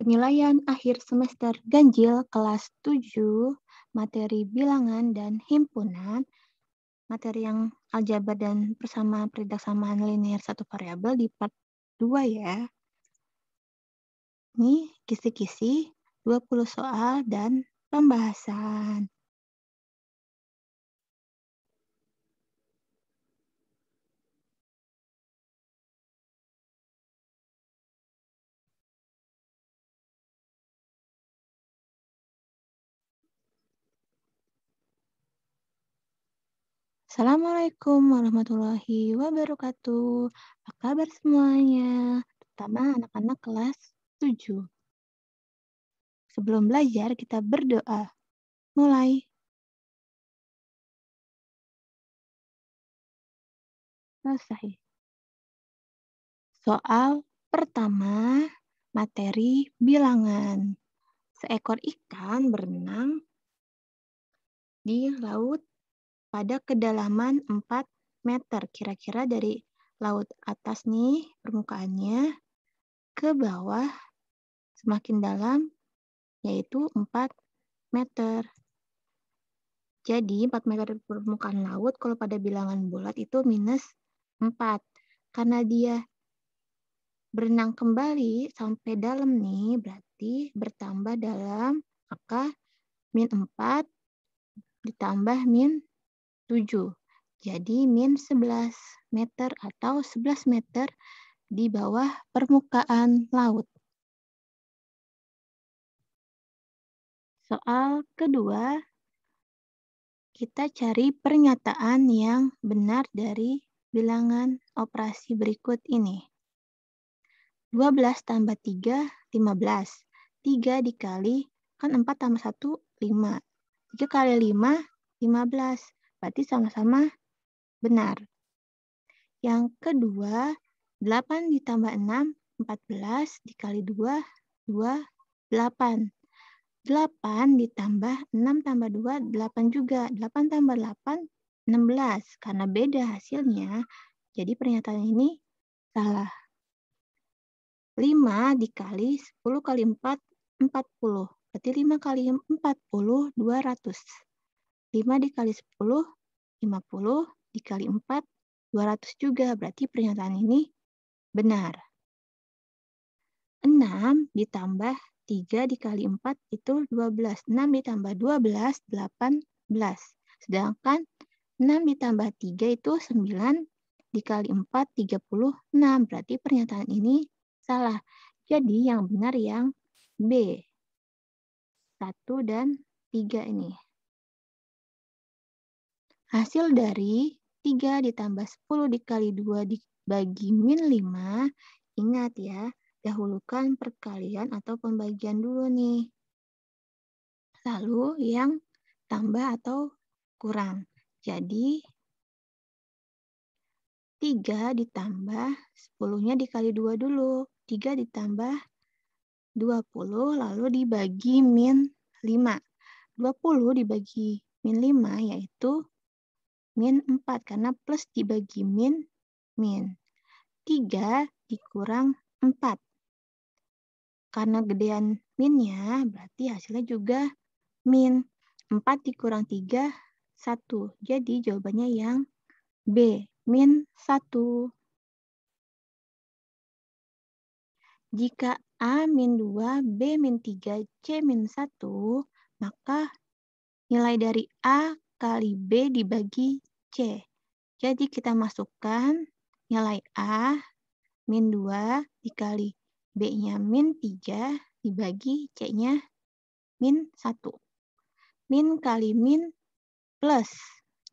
Penilaian akhir semester ganjil kelas 7, materi bilangan dan himpunan, materi yang aljabar dan persamaan peridaksamaan linear satu variabel di part 2 ya. Ini kisi-kisi 20 soal dan pembahasan. Assalamualaikum warahmatullahi wabarakatuh. Apa kabar semuanya? Terutama anak-anak kelas 7. Sebelum belajar, kita berdoa. Mulai. Selesai. Soal pertama, materi bilangan. Seekor ikan berenang di laut pada kedalaman 4 meter. Kira-kira dari laut atas nih permukaannya ke bawah semakin dalam yaitu 4 meter. Jadi 4 meter permukaan laut kalau pada bilangan bulat itu minus 4. Karena dia berenang kembali sampai dalam nih, berarti bertambah dalam, maka min 4 ditambah min 7. Jadi min 11 meter atau 11 meter di bawah permukaan laut. Soal kedua, kita cari pernyataan yang benar dari bilangan operasi berikut ini. 12 tambah 3, 15. 3 dikali, kan 4 tambah 1, 5. 3 kali 5, 15. Berarti sama-sama benar. Yang kedua, 8 ditambah 6, 14. Dikali 2, 2, 8. 8 ditambah 6 tambah 2, 8 juga. 8 tambah 8, 16. Karena beda hasilnya, jadi pernyataan ini salah. 5 dikali 10 kali 4, 40. Berarti 5 kali 40, 200. 5 dikali 10, 50. Dikali 4, 200 juga. Berarti pernyataan ini benar. 6 ditambah 3 dikali 4 itu 12. 6 ditambah 12, 18. Sedangkan 6 ditambah 3 itu 9. Dikali 4, 36. Berarti pernyataan ini salah. Jadi yang benar yang B. 1 dan 3 ini. Hasil dari 3 ditambah 10 dikali 2 dibagi min 5. Ingat ya, dahulukan perkalian atau pembagian dulu nih. Lalu yang tambah atau kurang. Jadi 3 ditambah 10-nya dikali 2 dulu. 3 ditambah 20 lalu dibagi min 5. 20 dibagi min 5 yaitu min 4 karena plus dibagi min. 3 dikurang 4. Karena gedean minnya berarti hasilnya juga min. 4 dikurang 3, 1. Jadi jawabannya yang B, min 1. Jika A min 2, B min 3, C min 1, maka nilai dari A kali B dibagi C. Jadi kita masukkan nilai A min 2 dikali B-nya min 3 dibagi C-nya min 1. Min kali min plus.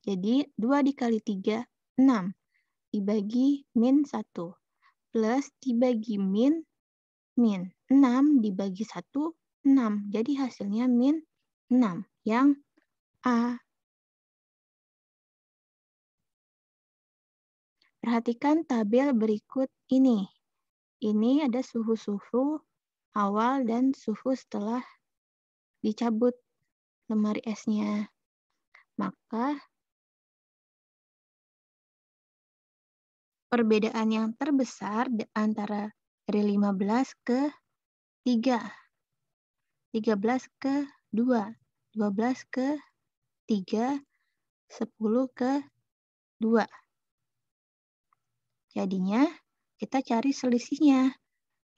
Jadi 2 dikali 3, 6. Dibagi min 1. Plus dibagi min. 6 dibagi 1, 6. Jadi hasilnya min 6. Yang A. Perhatikan tabel berikut ini. Ini ada suhu-suhu awal dan suhu setelah dicabut lemari esnya. Maka perbedaan yang terbesar antara dari 15 ke 3. 13 ke 2, 12 ke 3, 10 ke 2. Jadinya kita cari selisihnya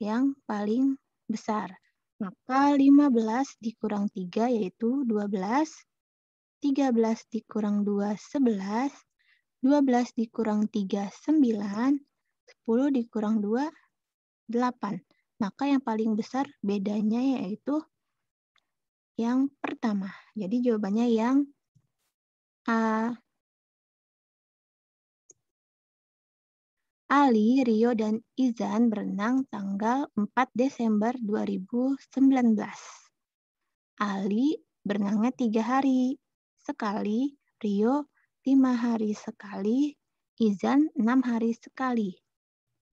yang paling besar. Maka 15 dikurang 3 yaitu 12, 13 dikurang 2, 11, 12 dikurang 3, 9, 10 dikurang 2, 8. Maka yang paling besar bedanya yaitu yang pertama. Jadi jawabannya yang A. Ali, Rio, dan Izan berenang tanggal 4 Desember 2019. Ali berenangnya 3 hari sekali, Rio 5 hari sekali, Izan 6 hari sekali.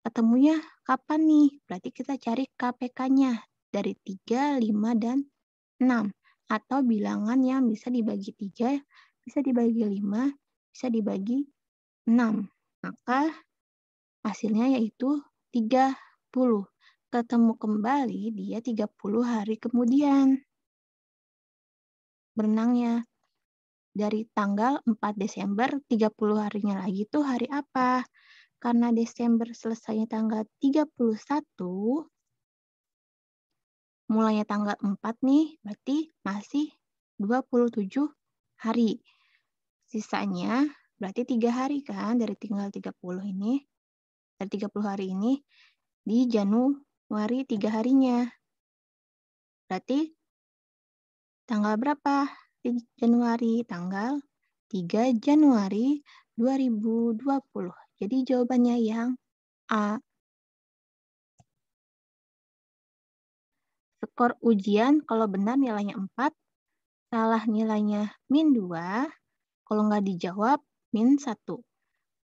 Ketemunya kapan nih? Berarti kita cari KPK-nya dari 3, 5, dan 6. Atau bilangan yang bisa dibagi 3, bisa dibagi 5, bisa dibagi 6. Maka hasilnya yaitu 30. Ketemu kembali dia 30 hari kemudian. Berenangnya dari tanggal 4 Desember, 30 harinya lagi itu hari apa? Karena Desember selesainya tanggal 31, mulainya tanggal 4 nih, berarti masih 27 hari. Sisanya berarti 3 hari kan dari tinggal 30 ini. Dari 30 hari ini di Januari 3 harinya. Berarti tanggal berapa di Januari? Tanggal 3 Januari 2020. Jadi jawabannya yang A. Skor ujian kalau benar nilainya 4, salah nilainya -2, kalau nggak dijawab -1.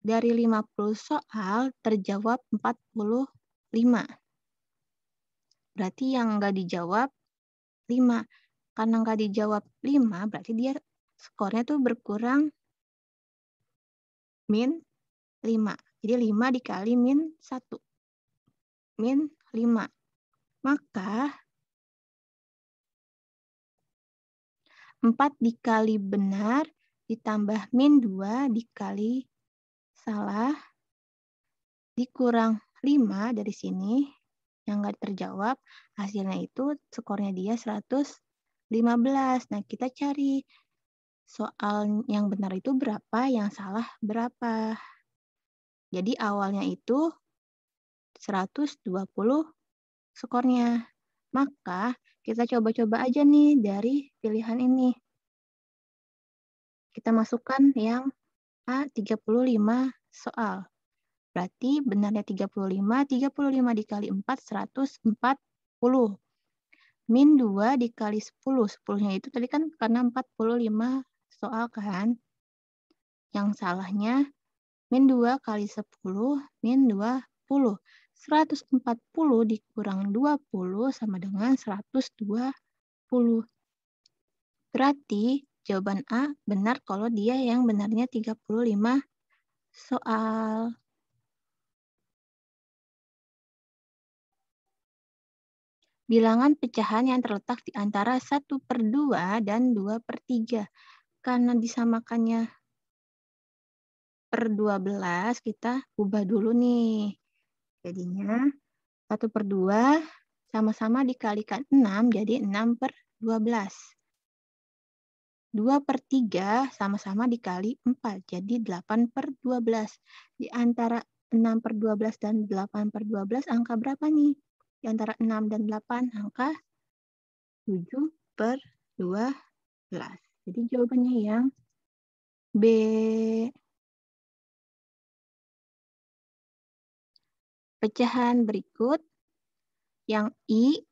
Dari 50 soal terjawab 45. Berarti yang nggak dijawab 5. Karena nggak dijawab 5, berarti dia skornya tuh berkurang -5. Jadi 5 dikali -1. -5. Maka 4 dikali benar ditambah -2 dikali salah dikurang 5 dari sini yang nggak terjawab, hasilnya itu skornya dia 115. Nah, kita cari soal yang benar itu berapa, yang salah berapa. Jadi awalnya itu 120 skornya. Maka kita coba-coba aja nih dari pilihan ini. Kita masukkan yang A 35 soal. Berarti benarnya 35, 35 dikali 4, 140. -2 dikali 10, 10-nya itu tadi kan karena 45 soal kan. Yang salahnya -2 kali 10, -20. 140 dikurang 20 sama dengan 120. Berarti jawaban A benar kalau dia yang benarnya 35 soal. Bilangan pecahan yang terletak di antara 1/2 dan 2/3. Karena disamakannya per 12, kita ubah dulu nih. Jadinya 1/2 sama-sama dikalikan 6, jadi 6/12. 2/3 sama-sama dikali 4, jadi 8/12. Di antara 6/12 dan 8/12, angka berapa nih? Di antara 6 dan 8, angka 7/12. Jadi jawabannya yang B. Pecahan berikut yang I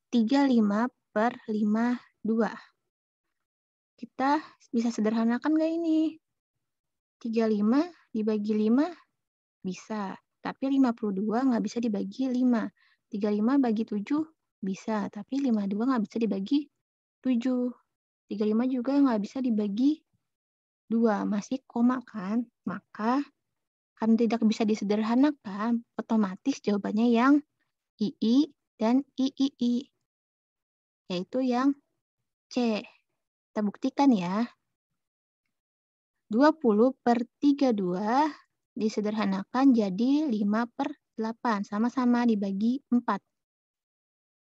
35/52. Kita bisa sederhanakan nggak ini? 35 dibagi 5 bisa, tapi 52 nggak bisa dibagi 5. 35 bagi 7 bisa, tapi 52 nggak bisa dibagi 7. 35 juga nggak bisa dibagi 2, masih koma kan? Maka karena tidak bisa disederhanakan, otomatis jawabannya yang II dan III. yaitu yang C. Kita buktikan ya. 20/32 disederhanakan jadi 5/8. Sama-sama dibagi 4.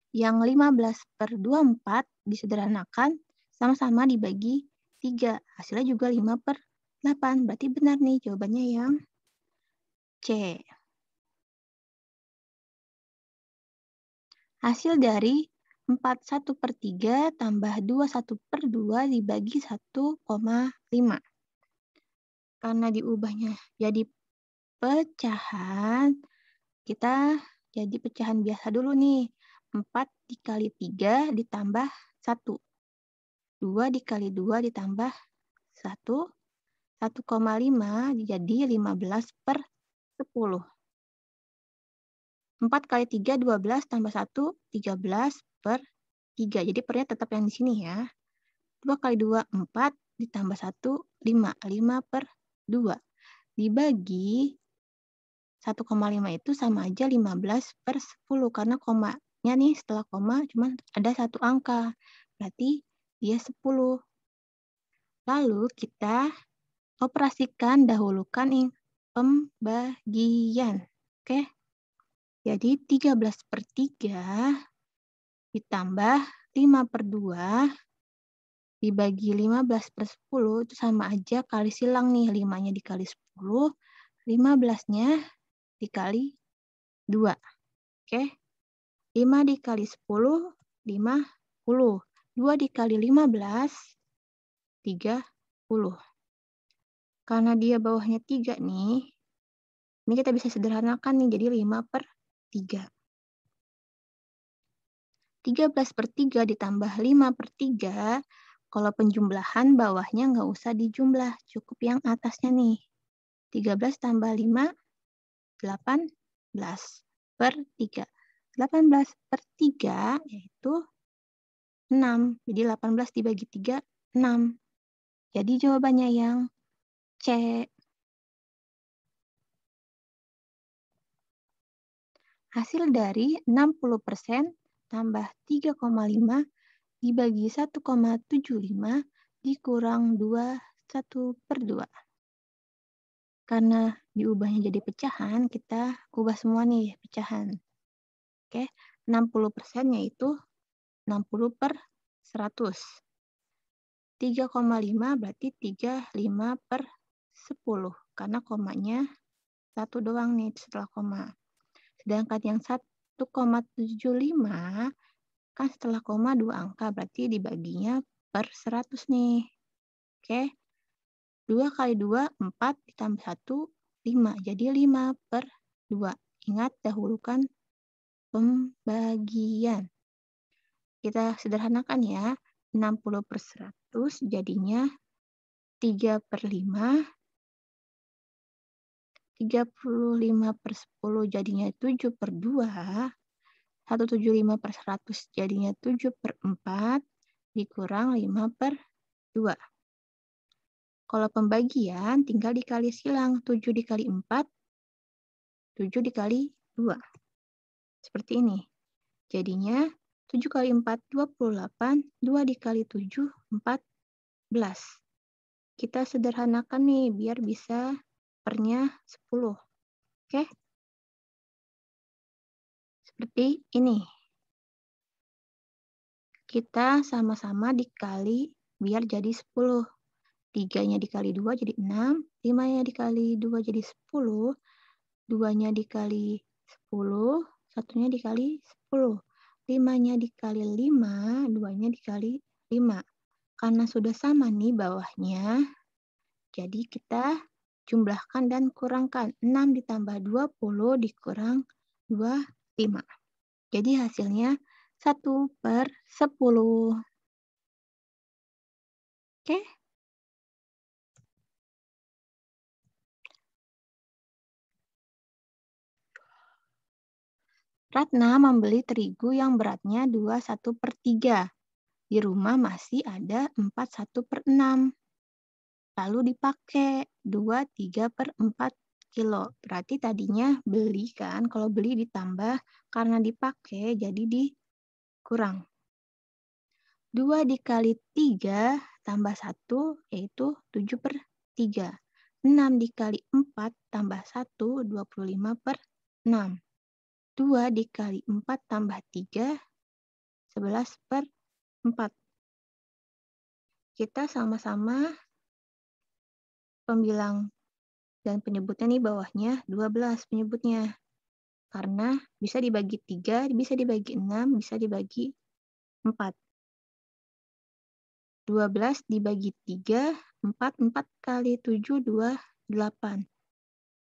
Yang 15/24 disederhanakan sama-sama dibagi 3. Hasilnya juga 5/8. Berarti benar nih jawabannya yang C. Hasil dari 41/3 tambah 21/2 dibagi 1,5. Karena diubahnya jadi pecahan, kita jadi pecahan biasa dulu nih. 4 dikali 3 ditambah 1. 2 dikali 2 ditambah 1. 1,5 jadi 15/10. 4 kali 3, 12 tambah 1, 13/3. Jadi pernya tetap yang di sini ya. 2 kali 2, 4 ditambah 1, 5. 5/2. Dibagi 1,5 itu sama aja 15/10 karena komanya nih setelah koma cuma ada satu angka. Berarti dia 10. Lalu kita operasikan dahulukan pembagian. Oke. Jadi 13/3 ditambah 5/2 dibagi 15/10 itu sama aja kali silang nih. 5-nya dikali 10, 15-nya dikali 2. Oke. 5 dikali 10, 50. 2 dikali 15, 30. Karena dia bawahnya 3 nih, ini kita bisa sederhanakan nih, jadi 5/3. 13/3 ditambah 5/3, kalau penjumlahan bawahnya nggak usah dijumlah, cukup yang atasnya nih. 13 tambah 5, 18/3. 18/3 yaitu 6. Jadi 18 dibagi 3, 6. Jadi jawabannya yang C. Hasil dari 60% tambah 3,5 dibagi 1,75 dikurang 2, 1/2. Karena diubahnya jadi pecahan, kita ubah semua nih pecahan. Oke, 60% yaitu 60/100. 3,5 berarti 35/10. Karena komanya 1 doang nih setelah koma. Sedangkan yang 1,75 kan setelah koma 2 angka, berarti dibaginya per 100 nih. Oke. 2 kali 2, 4 ditambah 1, 5. Jadi 5/2. Ingat dahulukan pembagian. Kita sederhanakan ya. 60/100 jadinya 3/5. 35/10 jadinya 7/2. 175/100 jadinya 7/4 dikurang 5/2. Kalau pembagian tinggal dikali silang. 7 dikali 4, 7 dikali 2. Seperti ini. Jadinya 7 kali 4, 28. 2 dikali 7, 14. Kita sederhanakan nih biar bisa pernya 10. Oke? Seperti ini. Kita sama-sama dikali biar jadi 10. 3-nya dikali 2 jadi 6. 5-nya dikali 2 jadi 10. 2-nya dikali 10. 1-nya dikali 10. 5-nya dikali 5. 2-nya dikali 5. Karena sudah sama nih bawahnya, jadi kita jumlahkan dan kurangkan. 6 ditambah 20 dikurang 25. Jadi hasilnya 1/10. Oke? Ratna membeli terigu yang beratnya 21/3. Di rumah masih ada 41/6. Lalu dipakai 23/4 kilo. Berarti tadinya beli kan, kalau beli ditambah karena dipakai jadi dikurang. 2 dikali 3 tambah 1 yaitu 7/3. 6 dikali 4 tambah 1, 25/6. 2 dikali 4 tambah 3, 11/4. Kita sama-sama pembilang dan penyebutnya nih bawahnya 12 penyebutnya. Karena bisa dibagi 3, bisa dibagi 6, bisa dibagi 4. 12 dibagi 3, 4 kali 7, 8.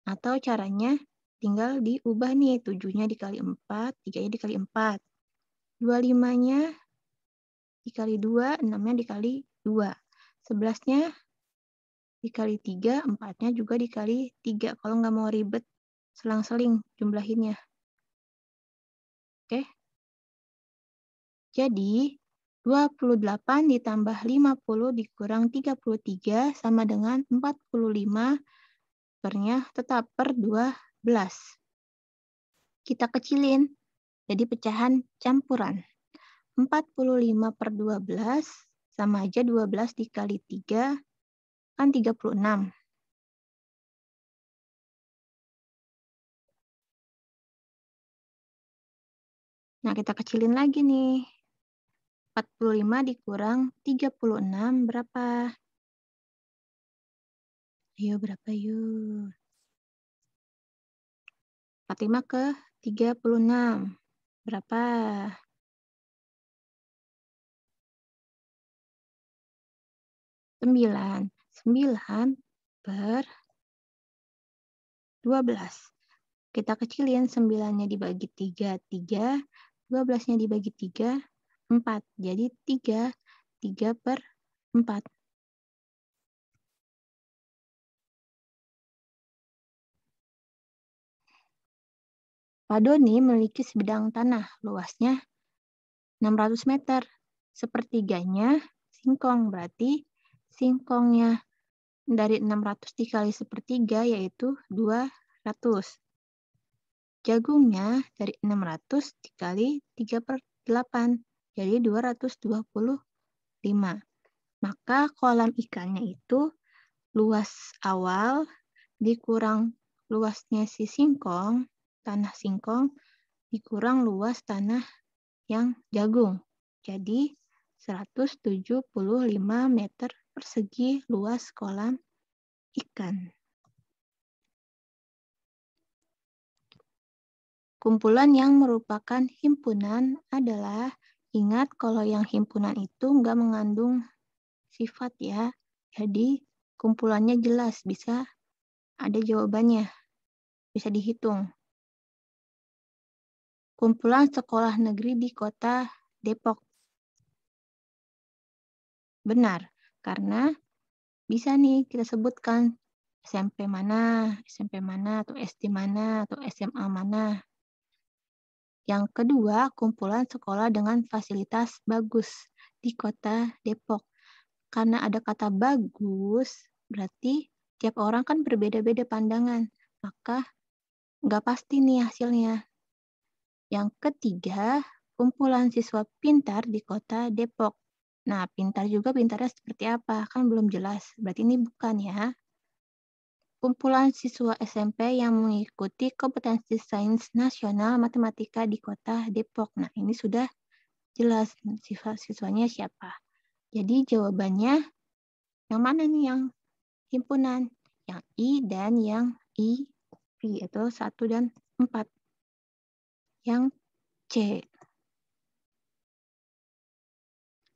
Atau caranya tinggal diubah nih, 7-nya dikali 4, 3-nya dikali 4. 25-nya dikali 2, 6-nya dikali 2. 11-nya dikali 3, 4-nya juga dikali 3. Kalau nggak mau ribet, selang-seling jumlahinnya. Oke? Jadi, 28 ditambah 50 dikurang 33 sama dengan 45 pernya tetap per 12. Kita kecilin, jadi pecahan campuran. 45/12 sama aja 12 dikali 3, kan 36. Nah, kita kecilin lagi nih. 45 dikurang 36 berapa? Ayo berapa yuk? 45 ke 36. Berapa? 9. 9/12. Kita kecilin 9-nya dibagi 3, 3. 12-nya dibagi 3, 4. Jadi 3. 3/4. Pak Doni memiliki sebidang tanah luasnya 600 meter. Sepertiganya singkong, berarti singkongnya dari 600 dikali sepertiga yaitu 200. Jagungnya dari 600 dikali 3/8, jadi 225. Maka kolam ikannya itu luas awal dikurang luasnya si singkong, tanah singkong, dikurang luas tanah yang jagung. Jadi 175 meter persegi luas kolam ikan. Kumpulan yang merupakan himpunan adalah, ingat kalau yang himpunan itu nggak mengandung sifat ya. Jadi kumpulannya jelas, bisa ada jawabannya, bisa dihitung. Kumpulan sekolah negeri di kota Depok. Benar, karena bisa nih kita sebutkan SMP mana, atau SD mana, atau SMA mana. Yang kedua, kumpulan sekolah dengan fasilitas bagus di kota Depok. Karena ada kata bagus, berarti tiap orang kan berbeda-beda pandangan. Maka nggak pasti nih hasilnya. Yang ketiga, kumpulan siswa pintar di kota Depok. Nah, pintar juga pintarnya seperti apa? Kan belum jelas. Berarti ini bukan ya. Kumpulan siswa SMP yang mengikuti kompetensi sains nasional matematika di kota Depok. Nah, ini sudah jelas siswanya siapa. Jadi jawabannya yang mana nih yang himpunan? Yang I dan yang IV atau 1 dan 4. Yang C.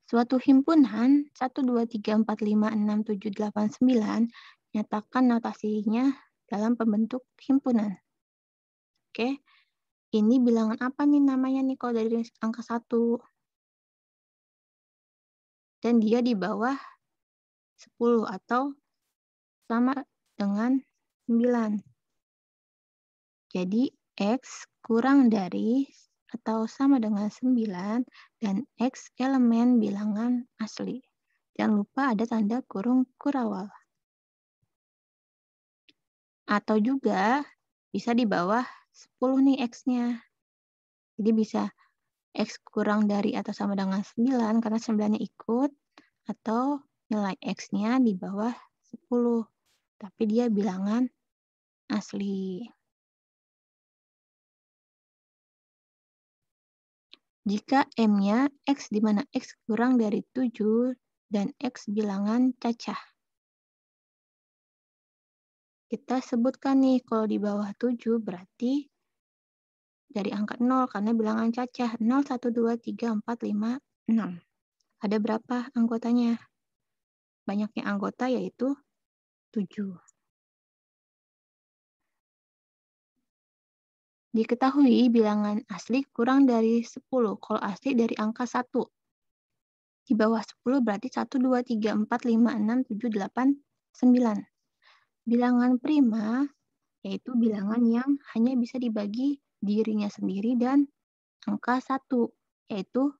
Suatu himpunan 1, 2, 3, 4, 5, 6, 7, 8, 9 nyatakan notasinya dalam pembentuk himpunan. Oke, ini bilangan apa nih namanya nih kalau dari angka 1? Dan dia di bawah 10 atau sama dengan 9. Jadi X kurang dari atau sama dengan 9 dan X elemen bilangan asli. Jangan lupa ada tanda kurung kurawal. Atau juga bisa di bawah 10 nih X-nya. Jadi bisa X kurang dari atau sama dengan 9 karena 9-nya ikut, atau nilai X-nya di bawah 10, tapi dia bilangan asli. Jika M-nya X di mana X kurang dari 7 dan X bilangan cacah. Kita sebutkan nih, kalau di bawah 7 berarti dari angka 0 karena bilangan cacah. 0, 1, 2, 3, 4, 5, 6. Ada berapa anggotanya? Banyaknya anggota yaitu 7. Diketahui bilangan asli kurang dari 10 kalau asli dari angka 1. Di bawah 10 berarti 1, 2, 3, 4, 5, 6, 7, 8, 9. Bilangan prima yaitu bilangan yang hanya bisa dibagi dirinya sendiri dan angka 1, yaitu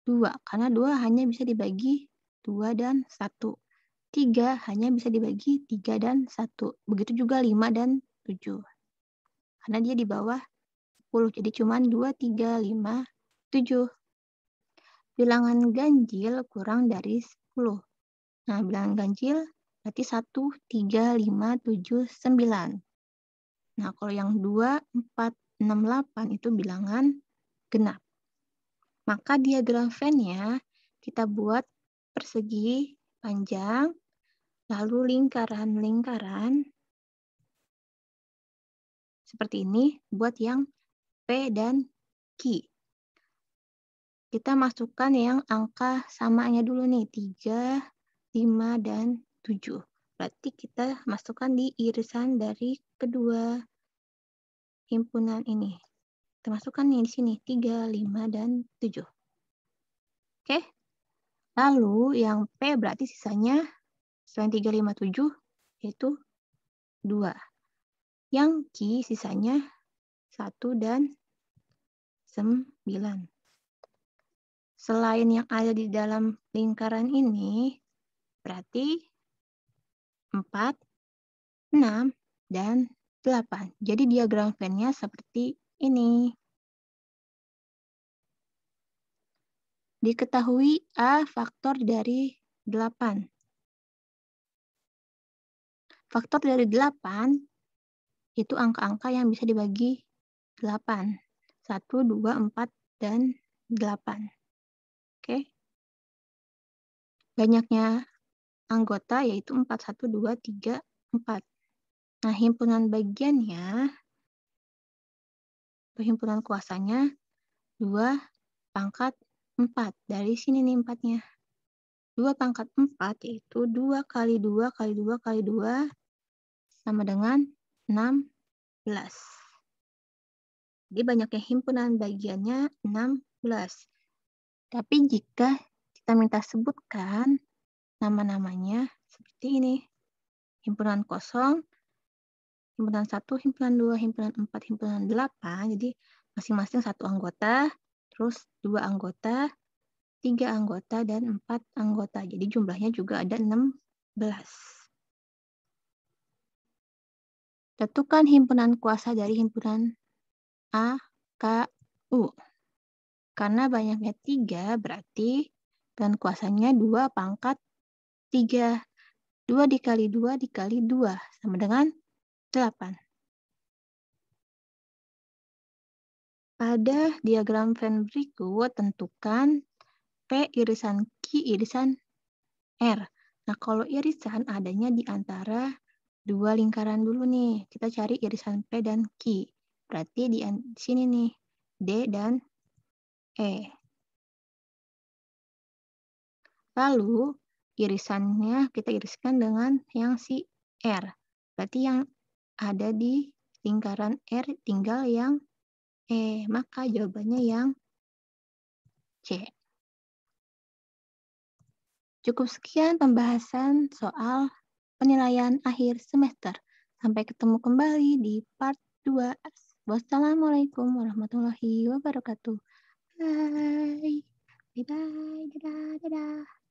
2. Karena 2 hanya bisa dibagi 2 dan 1. 3 hanya bisa dibagi 3 dan 1. Begitu juga 5 dan 7. Karena dia di bawah 10, jadi cuma 2, 3, 5, 7. Bilangan ganjil kurang dari 10. Nah, bilangan ganjil berarti 1, 3, 5, 7, 9. Nah, kalau yang 2, 4, 6, 8 itu bilangan genap. Maka diagram Venn-nya kita buat persegi panjang, lalu lingkaran-lingkaran seperti ini buat yang P dan Q. Kita masukkan yang angka samanya dulu nih, 3, 5, dan 7. Berarti kita masukkan di irisan dari kedua himpunan ini. Kita masukkan nih di sini, 3, 5, dan 7. Oke? Lalu yang P berarti sisanya selain 3, 5, 7, yaitu 2. Yang Q sisanya 1 dan 9. Selain yang ada di dalam lingkaran ini, berarti 4, 6, dan 8. Jadi diagram Venn-nya seperti ini. Diketahui A faktor dari 8. Faktor dari 8 itu angka-angka yang bisa dibagi 8. 1, 2, 4, dan 8. Oke. Banyaknya anggota yaitu 4, 1, 2, 3, 4. Nah, himpunan bagiannya atau himpunan kuasanya 2 pangkat 4. Dari sini nih 4-nya. 2 pangkat 4 yaitu 2 kali 2 kali 2 kali 2 sama dengan 16. Jadi banyaknya himpunan bagiannya 16. Tapi jika kita minta sebutkan nama-namanya seperti ini. Himpunan kosong, himpunan 1, himpunan 2, himpunan 4, himpunan 8. Jadi masing-masing 1 anggota, terus 2 anggota, 3 anggota, dan 4 anggota. Jadi jumlahnya juga ada 16. Tentukan himpunan kuasa dari himpunan A, K, U. Karena banyaknya 3 berarti dan kuasanya 2 pangkat 3. 2 dikali 2 dikali 2 sama dengan 8. Pada diagram Venn berikut, tentukan P irisan Q irisan R. Nah, kalau irisan adanya di antara dua lingkaran dulu nih. Kita cari irisan P dan Q. Berarti di sini nih, D dan E. Lalu, irisannya kita iriskan dengan yang si R. Berarti yang ada di lingkaran R tinggal yang E. Maka jawabannya yang C. Cukup sekian pembahasan soal penilaian akhir semester. Sampai ketemu kembali di part 2. Wassalamualaikum warahmatullahi wabarakatuh. Bye. Bye-bye. Dadah, dadah.